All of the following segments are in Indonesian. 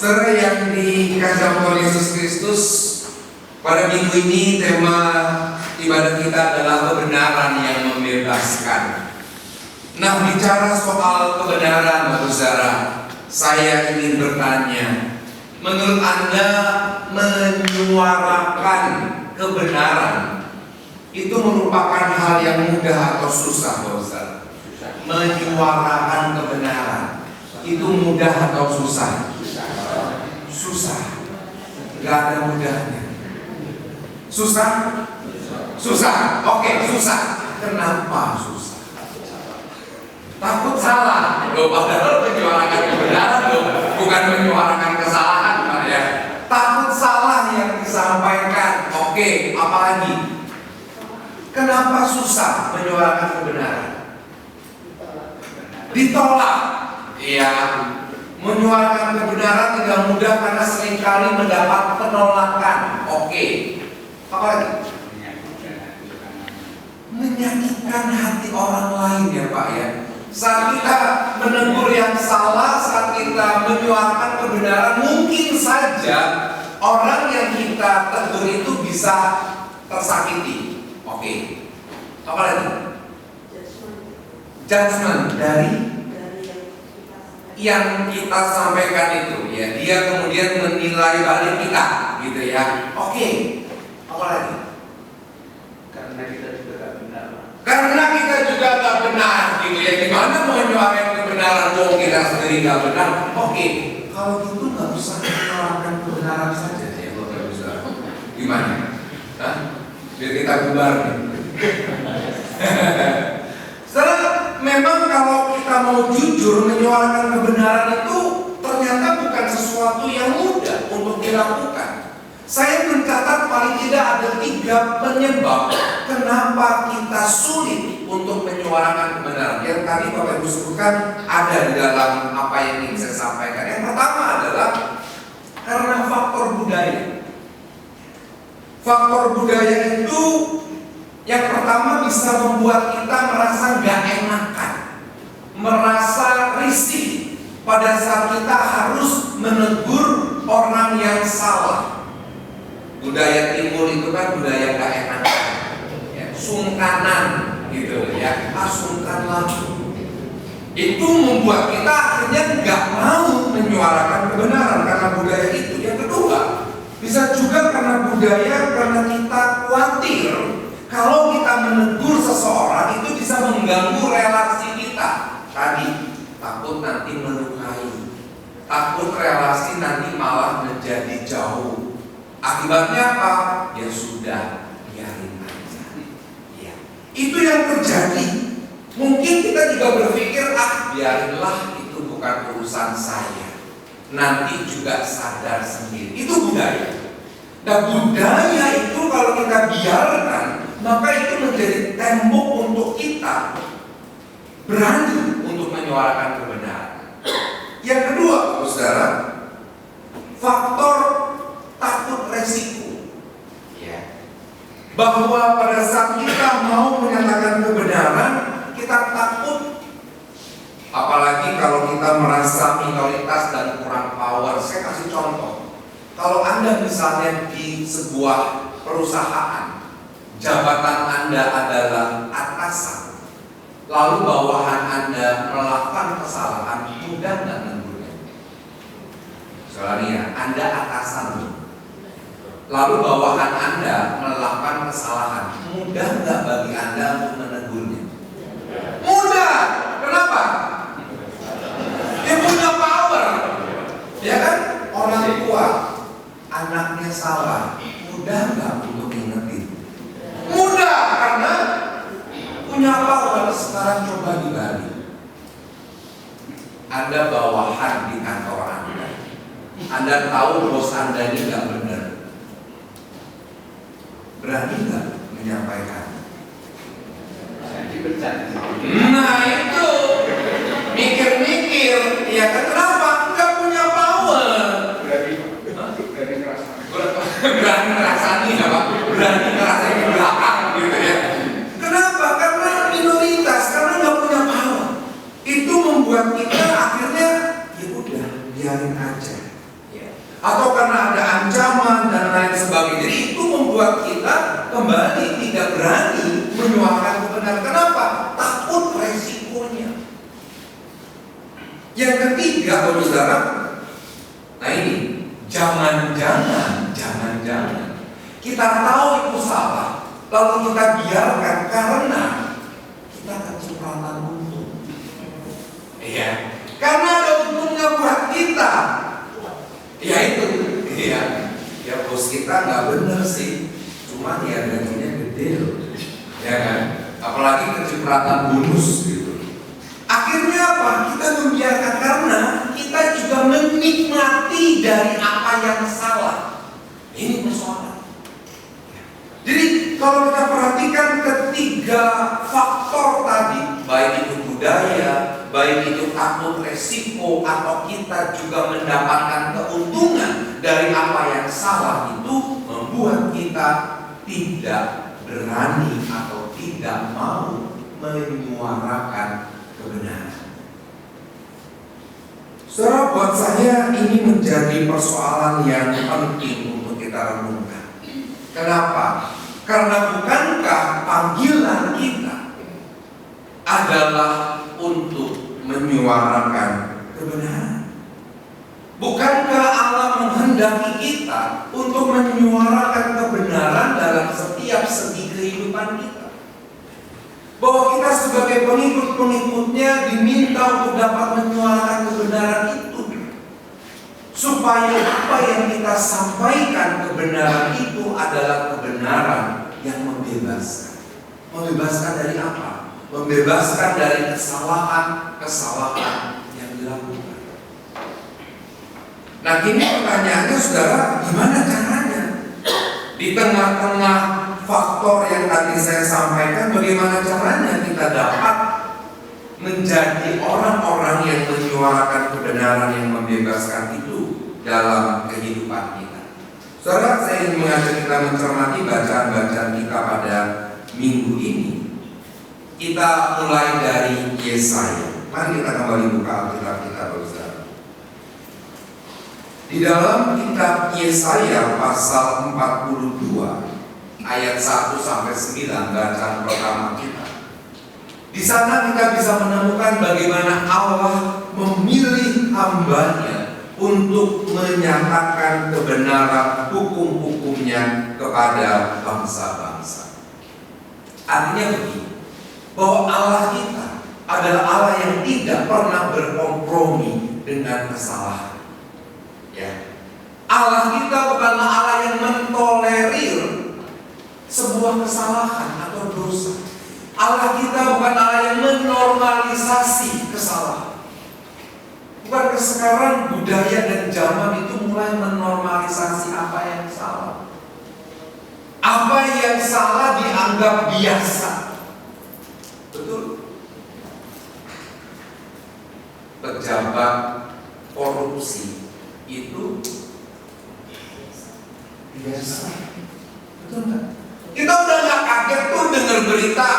Saudara yang dikasihi Tuhan Yesus Kristus, pada minggu ini tema ibadah kita adalah kebenaran yang membebaskan. Nah, bicara soal kebenaran, saudara, saya ingin bertanya, menurut Anda menyuarakan kebenaran itu merupakan hal yang mudah atau susah, saudara? Menyuarakan kebenaran itu mudah atau susah? Susah. Gak ada mudahnya. Susah? Susah. Oke, susah. Kenapa susah? Takut salah. Padahal menyuarakan kebenaran bukan menyuarakan kesalahan, Pak ya. Takut salah yang disampaikan. Oke, apalagi? Kenapa susah menyuarakan kebenaran? Ditolak. Iya. Menyuarakan kebenaran tidak mudah karena seringkali mendapat penolakan. Oke. Apa lagi? Menyakitkan hati orang lain ya Pak ya. Saat kita menegur yang salah, saat kita menyuarakan kebenaran, mungkin saja orang yang kita tegur itu bisa tersakiti. Oke. Apa lagi? Judgment dari yang kita sampaikan itu ya, dia kemudian menilai balik kita gitu ya. Oke. Apa lagi? Karena kita juga gak benar. Karena kita juga gak benar gitu ya. Gimana mau menyuarakan kebenaran kalau kita sendiri gak benar? Oke. Kalau gitu gak usah menyuarakan kebenaran saja ya Bapak Ibu Saudara. Gimana? Hah? Biar kita bubar nih. Setelah memang kalau kita mau jujur menyuarakan kebenaran itu ternyata bukan sesuatu yang mudah untuk dilakukan. Saya mencatat paling tidak ada 3 penyebab kenapa kita sulit untuk menyuarakan kebenaran. Yang tadi Bapak Ibu sebutkan ada di dalam apa yang ingin saya sampaikan. Yang pertama adalah karena faktor budaya. Faktor budaya itu yang pertama bisa membuat kita merasa gak enakan, merasa risih pada saat kita harus menegur orang yang salah. Budaya timur itu kan budaya gak enakan ya, sungkanan gitu ya, sungkanlah. Itu membuat kita akhirnya gak mau menyuarakan kebenaran karena budaya itu. Yang kedua, bisa juga karena budaya, karena kita khawatir kalau kita menegur seseorang itu bisa mengganggu relasi kita. Tadi, takut nanti melukai, takut relasi nanti malah menjadi jauh. Akibatnya apa? Ya sudah, biarin aja ya. Itu yang terjadi. Mungkin kita juga berpikir, biarinlah itu bukan urusan saya, nanti juga sadar sendiri. Itu budaya. Nah, budaya itu kalau kita biarkan, maka itu menjadi tembok untuk kita berani untuk menyuarakan kebenaran. Yang kedua, saudara, faktor takut resiko. Ya. Bahwa pada saat kita mau menyatakan kebenaran, kita takut. Apalagi kalau kita merasa minoritas dan kurang power. Saya kasih contoh. Kalau Anda misalnya di sebuah perusahaan, jabatan Anda adalah atasan, lalu bawahan Anda melakukan kesalahan, mudah nggak menegurnya? Soalnya Anda atasan, lalu bawahan Anda melakukan kesalahan, mudah nggak bagi Anda untuk menegurnya? Mudah. Kenapa? Dia punya power, ya kan? Orang tua, anaknya salah, mudah nggak untuk ngingetin? Mudah, karena punya power. Sekarang coba dibalik. Anda bawahan di kantor Anda, Anda tahu bos Anda ini nggak benar, berani nggak menyampaikan? Nah itu mikir-mikir, ya kan? Kenapa? Nggak punya power. Berani ngerasain apa? Berani ngerasain di belakang gitu ya. Kenapa? Karena minoritas, karena nggak punya power. Itu membuat kita akhirnya ya udah biarin aja. Ya. atau karena ada ancaman dan lain sebagainya. Jadi itu membuat kita kembali tidak berani menyuarakan kebenaran. Kenapa? Takut resikonya. Yang ketiga, saudara, nah ini, jangan-jangan kita tahu itu salah, lalu kita biarkan karena kita kecipratan untung. Iya, karena ada untungnya buat kita. Ya itu, ya bos kita nggak bener sih, cuma ya gajinya gede loh, ya kan? Apalagi kecipratan bonus gitu. Akhirnya apa? Kita membiarkan karena kita juga menikmati dari apa yang salah. Ini persoalan. Jadi kalau kita perhatikan ketiga faktor tadi, baik itu budaya, baik itu takut resiko, atau kita juga mendapatkan keuntungan dari apa yang salah, itu membuat kita tidak berani atau tidak mau menyuarakan kebenaran. Saudara, buat saya ini menjadi persoalan yang penting untuk kita renungkan. Kenapa? Karena bukankah panggilan kita adalah untuk menyuarakan kebenaran? Bukankah Allah menghendaki kita untuk menyuarakan kebenaran dalam setiap segi kehidupan kita? Bahwa kita sebagai pengikut-pengikutnya diminta untuk dapat menyuarakan kebenaran itu, supaya apa yang kita sampaikan kebenaran itu adalah kebenaran yang membebaskan. Membebaskan dari apa? Membebaskan dari kesalahan yang dilakukan. Nah, kini pertanyaannya, saudara, gimana caranya? Di tengah-tengah faktor yang tadi saya sampaikan, bagaimana caranya kita dapat menjadi orang-orang yang menyuarakan kebenaran yang membebaskan itu dalam kehidupan kita? Saudara, saya ingin mengajak kita mencermati bacaan-bacaan kita pada minggu ini. Kita mulai dari Yesaya. Mari kita kembali buka Alkitab kita, saudara. Di dalam kitab Yesaya pasal 42 ayat 1 sampai 9, bacaan pertama kita. Di sana kita bisa menemukan bagaimana Allah memilih hambanya untuk menyatakan kebenaran hukum-hukumnya kepada bangsa-bangsa. Artinya begini, bahwa Allah kita adalah Allah yang tidak pernah berkompromi dengan kesalahan. Ya. Allah kita bukanlah Allah yang mentolerir sebuah kesalahan atau dosa. Allah kita bukan Allah yang menormalisasi kesalahan. Bukan sekarang budaya dan zaman itu mulai menormalisasi apa yang salah. Apa yang salah dianggap biasa. Betul? Pejabat korupsi itu biasa. Betul nggak? Kita udah nggak kaget tuh dengar berita,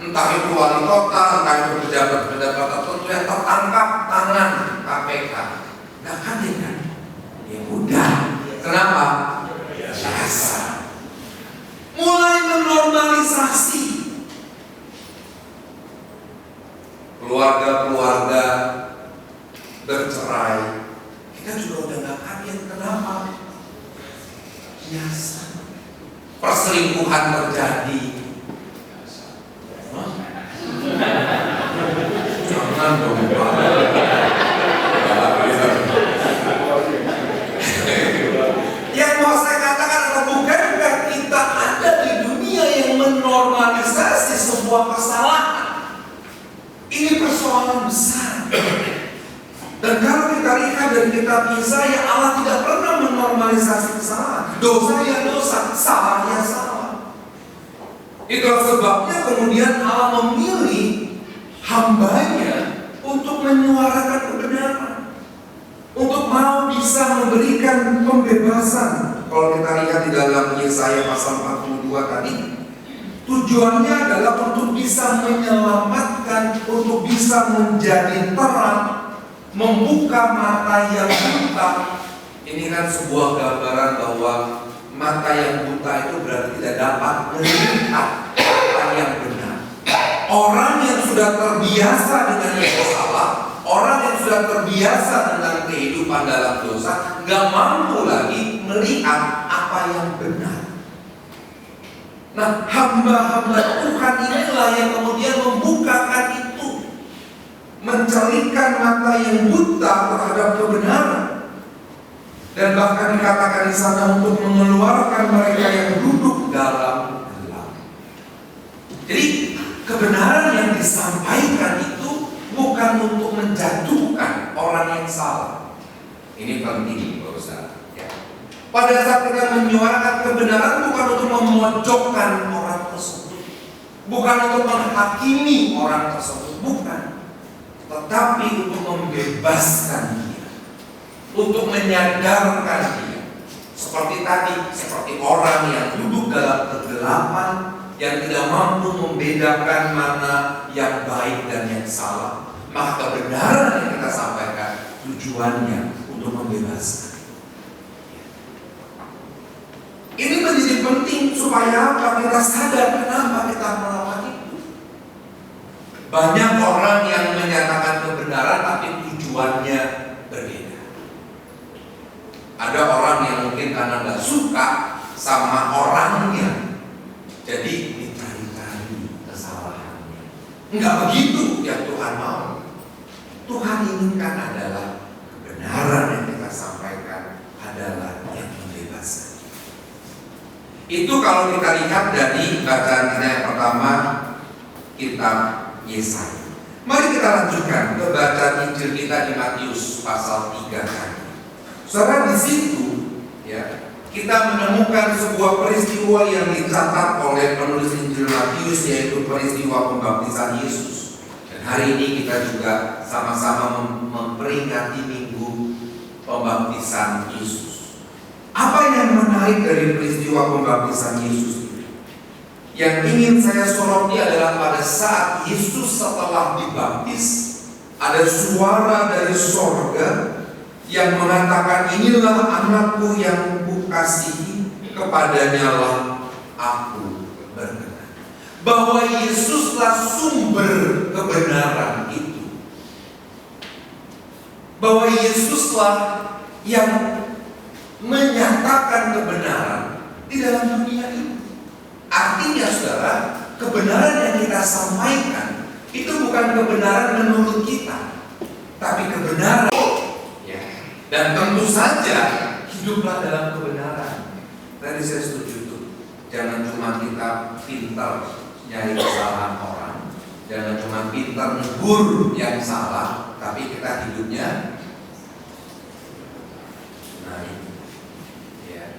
entah itu wali kota, entah itu pejabat-pejabat tertentu yang tertangkap tangan KPK. Nggak kaget kan? Ya udah. Kenapa? Biasa. Mulai menormalisasi. Keluarga-keluarga bercerai, kita juga udah nggak kaget. Kenapa? Biasa. Perselingkuhan terjadi. Jangan dong, Pak. Yang mau saya katakan adalah bukankah kita ada di dunia yang menormalisasi sebuah kesalahan? Ini persoalan besar. Dan kalau kita lihat dari kitab Yesaya, Allah tidak pernah menormalisasi kesalahan. Dosa ya dosa, salah ya salah. Itulah sebabnya kemudian Allah memilih hambanya untuk menyuarakan kebenaran, untuk mau bisa memberikan pembebasan. Kalau kita lihat di dalam Yesaya pasal 42 tadi, tujuannya adalah untuk bisa menyelamatkan, untuk bisa menjadi terang, membuka mata yang buta, Ini kan sebuah gambaran bahwa mata yang buta itu berarti tidak dapat melihat apa yang benar. Orang yang sudah terbiasa dengan yang salah, orang yang sudah terbiasa dengan kehidupan dalam dosa, nggak mampu lagi melihat apa yang benar. Nah, hamba-hamba Tuhan inilah yang kemudian membukakan itu, mencelikan mata yang buta terhadap kebenaran. Dan bahkan dikatakan di sana untuk mengeluarkan mereka yang duduk dalam gelap. Jadi kebenaran yang disampaikan itu bukan untuk menjatuhkan orang yang salah. Ini penting, saudara. Ya. Pada saat kita menyuarakan kebenaran bukan untuk memojokkan orang tersebut, bukan untuk menghakimi orang tersebut, bukan, tetapi untuk membebaskan dia, untuk menyadarkan dia. Seperti tadi, seperti orang yang duduk dalam kegelapan, yang tidak mampu membedakan mana yang baik dan yang salah. Maka kebenaran yang kita sampaikan tujuannya untuk membebaskan. Ini menjadi penting supaya apa? Kita sadar kenapa kita melawan itu. Banyak orang yang menyatakan kebenaran tapi tujuannya berbeda. Ada orang yang mungkin karena nggak suka sama orangnya, jadi dicari-cari kesalahannya. Enggak begitu yang Tuhan mau. Tuhan inginkan adalah kebenaran yang kita sampaikan adalah yang membebaskan. Itu kalau kita lihat dari bacaan kita yang pertama, kitab Yesaya. Mari kita lanjutkan ke bacaan Injil kita di Matius pasal 3 tadi. Saudara, di situ ya, kita menemukan sebuah peristiwa yang dicatat oleh penulis Injil Matius, yaitu peristiwa pembaptisan Yesus. Dan hari ini kita juga sama-sama memperingati minggu pembaptisan Yesus. Apa yang menarik dari peristiwa pembaptisan Yesus ini? Yang ingin saya soroti adalah pada saat Yesus setelah dibaptis, ada suara dari sorga yang mengatakan, inilah anakku yang kukasihi, kepadanya lah aku berkenan. Bahwa Yesuslah sumber kebenaran itu. Bahwa Yesuslah yang menyatakan kebenaran di dalam dunia ini. Artinya saudara, kebenaran yang kita sampaikan itu bukan kebenaran menurut kita, tapi kebenaran. Dan tentu saja hiduplah dalam kebenaran. Tadi saya setuju tuh. Jangan cuma kita pintar nyari kesalahan orang, jangan cuma pintar negur yang salah, tapi kita hidupnya benar. Ya.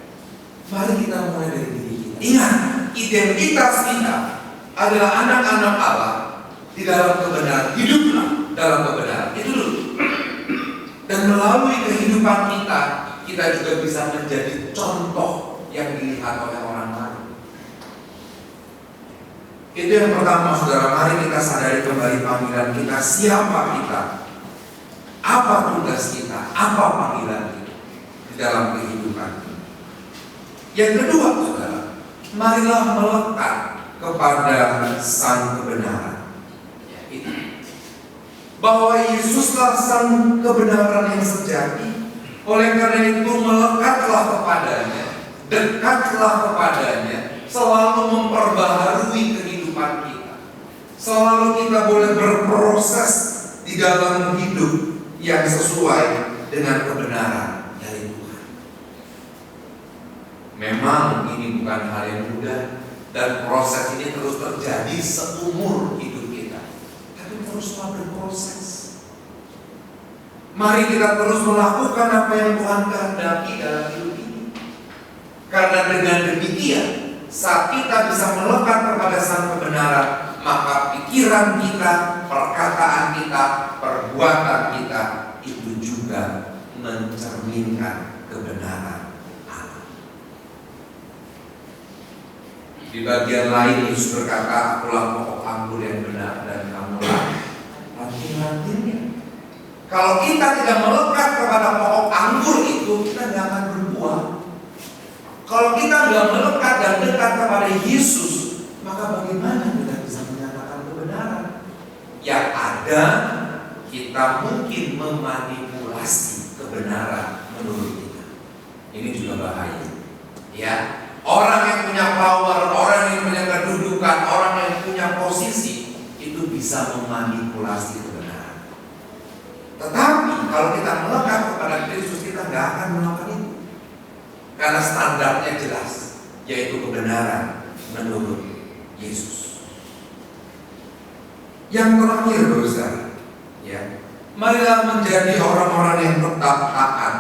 Mari kita mulai dari diri kita. Ingat, identitas kita adalah anak-anak Allah di dalam kebenaran. Hiduplah dalam kebenaran. Itu dulu. Dan melalui kehidupan kita, kita juga bisa menjadi contoh yang dilihat oleh orang lain. Itu yang pertama, saudara. Mari kita sadari kembali panggilan kita. Siapa kita? Apa tugas kita? Apa panggilan kita di dalam kehidupan kita? Yang kedua, saudara, marilah melekat kepada sang kebenaran. Ya, itu. Bahwa Yesuslah sang kebenaran yang sejati. Oleh karena itu melekatlah kepadanya, dekatlah kepadanya, selalu memperbaharui kehidupan kita. Selalu kita boleh berproses di dalam hidup yang sesuai dengan kebenaran dari Tuhan. Memang ini bukan hal yang mudah, dan proses ini terus terjadi seumur hidup kita. Tapi teruslah berproses. Mari kita terus melakukan apa yang Tuhan kehendaki dalam hidup ini. Karena dengan demikian, saat kita bisa melekat kepada sang kebenaran, maka pikiran kita, perkataan kita, perbuatan kita itu juga mencerminkan kebenaran Allah. Di bagian lain Yesus berkata, akulah pokok anggur yang benar dan kamulah ranting-rantingnya. Kalau kita tidak melekat kepada pokok anggur itu, kita tidak akan berbuah. Kalau kita tidak melekat dan dekat kepada Yesus, maka bagaimana kita bisa menyatakan kebenaran? Yang ada, kita mungkin memanipulasi kebenaran menurut kita. Ini juga bahaya. Ya, orang yang punya power, orang yang punya kedudukan, orang yang punya posisi, itu bisa memanipulasi kebenaran. Tetapi kalau kita melekat kepada Kristus, kita nggak akan melakukan itu. Karena standarnya jelas, yaitu kebenaran menurut Yesus. Yang terakhir, saudara, ya, marilah menjadi orang-orang yang tetap taat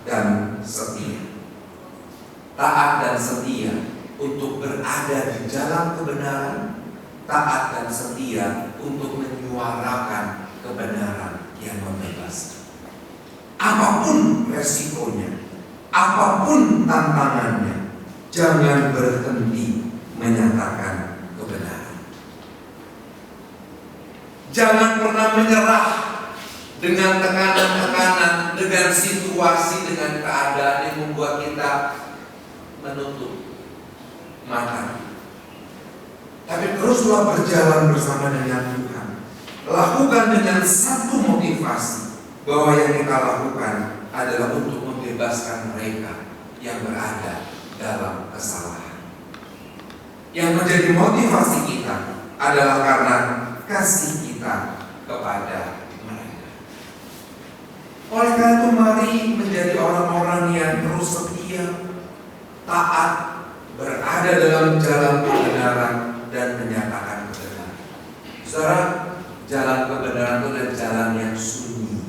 dan setia. Taat dan setia untuk berada di jalan kebenaran, taat dan setia untuk menyuarakan kebenaran yang membebaskan. Apapun resikonya, apapun tantangannya, jangan berhenti menyatakan kebenaran. Jangan pernah menyerah dengan tekanan-tekanan, dengan situasi, dengan keadaan yang membuat kita menutup mata. Tapi teruslah berjalan bersama dengan Tuhan. Lakukan dengan satu motivasi, bahwa yang kita lakukan adalah untuk membebaskan mereka yang berada dalam kesalahan. Yang menjadi motivasi kita adalah karena kasih kita kepada mereka. Oleh karena itu, mari menjadi orang-orang yang terus setia, taat, berada dalam jalan kebenaran dan menyatakan kebenaran. Saudara, jalan kebenaran itu adalah jalan yang sunyi.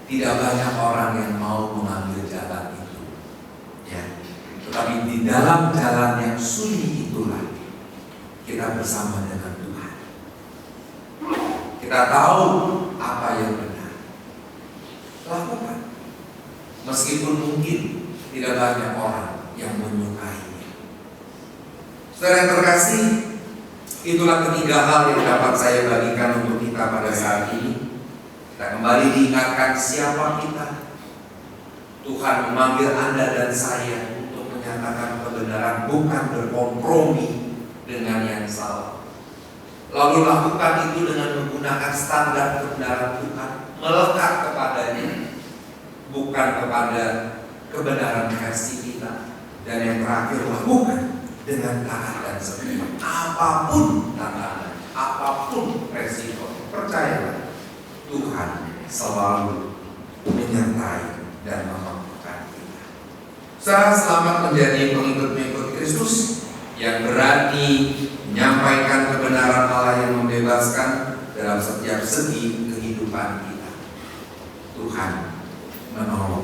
Tidak banyak orang yang mau mengambil jalan itu, ya. Tetapi di dalam jalan yang sunyi itulah kita bersama dengan Tuhan. Kita tahu apa yang benar. Lakukan, meskipun mungkin tidak banyak orang yang menyukainya. Saudara yang terkasih, itulah ketiga hal yang dapat saya bagikan untuk kita pada saat ini. Kita kembali diingatkan siapa kita. Tuhan memanggil Anda dan saya untuk menyatakan kebenaran, bukan berkompromi dengan yang salah. Lalu lakukan itu dengan menggunakan standar kebenaran Tuhan, melekat kepadanya, bukan kepada kebenaran versi kita. Dan yang terakhir, lakukan dengan taat dan setia. Apapun tantangan, apapun resiko, percayalah, Tuhan selalu menyertai dan memampukan kita. Saya selamat menjadi pengikut-pengikut Kristus yang berani menyampaikan kebenaran Allah yang membebaskan dalam setiap segi kehidupan kita. Tuhan menolong.